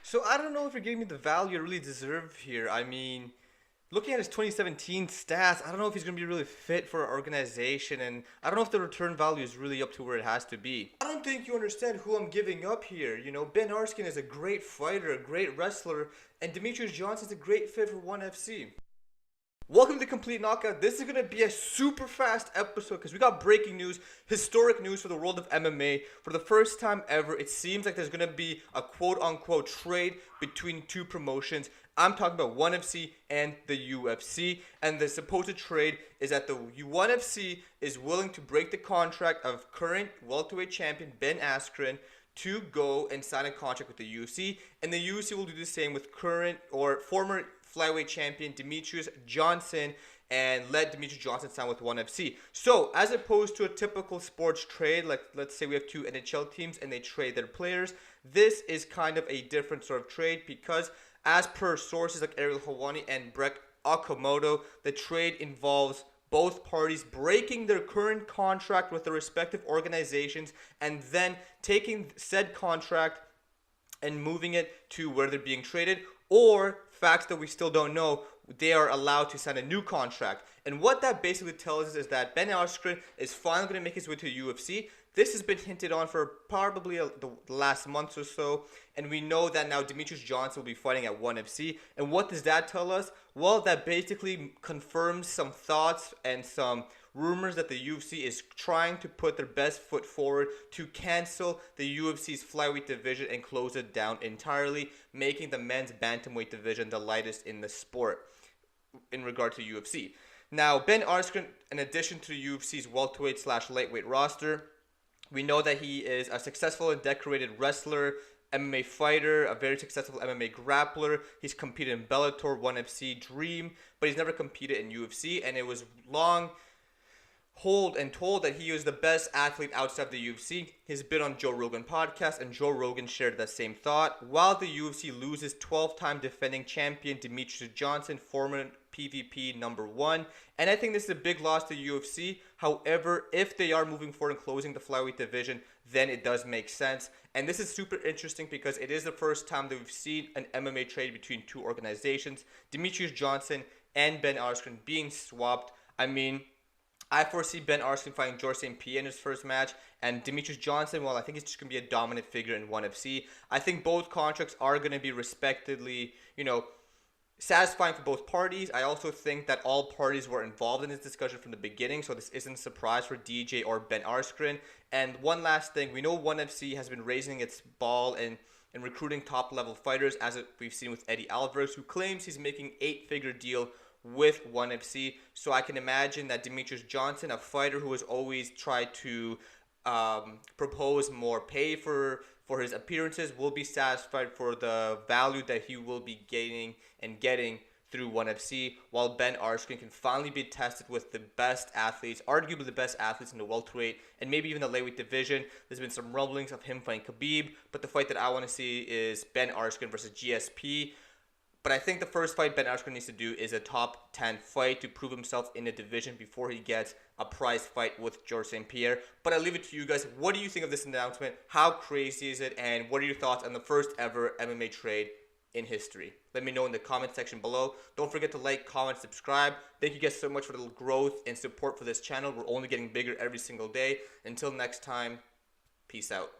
So I don't know if you're giving me the value I really deserve here. I mean, looking at his 2017 stats, I don't know if he's going to be really fit for our organization, and I don't know if the return value is really up to where it has to be. I don't think you understand who I'm giving up here. You know, Ben Askren is a great fighter, a great wrestler, and Demetrious Johnson's a great fit for ONE FC. Welcome to the Complete Knockout. This is going to be a super fast episode because we got breaking news, historic news for the world of MMA. For the first time ever, it seems like there's going to be a quote-unquote trade between two promotions. I'm talking about ONE FC and the UFC. And the supposed trade is that the ONE FC is willing to break the contract of current welterweight champion Ben Askren to go and sign a contract with the UFC. And the UFC will do the same with current or former flyweight champion Demetrious Johnson and let Demetrious Johnson sign with ONE FC. So, as opposed to a typical sports trade, like let's say we have two NHL teams and they trade their players, this is kind of a different sort of trade because as per sources like Ariel Helwani and Brett Okamoto, the trade involves both parties breaking their current contract with their respective organizations and then taking said contract and moving it to where they're being traded, or facts that we still don't know, they are allowed to sign a new contract. And what that basically tells us is that Ben Askren is finally going to make his way to the UFC. This has been hinted on for probably the last month or so, and we know that now Demetrious Johnson will be fighting at ONE FC. And what does that tell us? Well, that basically confirms some thoughts and some rumors that the UFC is trying to put their best foot forward to cancel the UFC's flyweight division and close it down entirely, making the men's bantamweight division the lightest in the sport in regard to UFC. Now, Ben Askren, in addition to the UFC's welterweight/lightweight roster, we know that he is a successful and decorated wrestler, MMA fighter, a very successful MMA grappler. He's competed in Bellator, ONE FC, Dream, but he's never competed in UFC, and it was long told that he was the best athlete outside of the UFC. He's been on Joe Rogan podcast, and Joe Rogan shared that same thought. While the UFC loses 12-time defending champion Demetrious Johnson, former PVP #1, and I think this is a big loss to UFC. However, if they are moving forward and closing the flyweight division, then it does make sense. And this is super interesting because it is the first time that we've seen an MMA trade between two organizations, Demetrious Johnson and Ben Askren being swapped. I mean, I foresee Ben Askren fighting Georges St. Pierre in his first match, and Demetrious Johnson, well, I think he's just going to be a dominant figure in ONE FC. I think both contracts are going to be respectively, satisfying for both parties. I also think that all parties were involved in this discussion from the beginning, so this isn't a surprise for DJ or Ben Askren. And one last thing, we know ONE FC has been raising its ball and recruiting top-level fighters, as we've seen with Eddie Alvarez, who claims he's making 8-figure deal with ONE FC. So I can imagine that Demetrious Johnson, a fighter who has always tried to propose more pay for his appearances, will be satisfied for the value that he will be gaining and getting through ONE FC, while Ben Askren can finally be tested with the best athletes, arguably the best athletes in the welterweight and maybe even the lightweight division. There's been some rumblings of him fighting Khabib, but the fight that I want to see is Ben Askren versus GSP. But I think the first fight Ben Askren needs to do is a top 10 fight to prove himself in the division before he gets a prize fight with Georges St. Pierre. But I leave it to you guys. What do you think of this announcement? How crazy is it? And what are your thoughts on the first ever MMA trade in history? Let me know in the comment section below. Don't forget to like, comment, subscribe. Thank you guys so much for the growth and support for this channel. We're only getting bigger every single day. Until next time, peace out.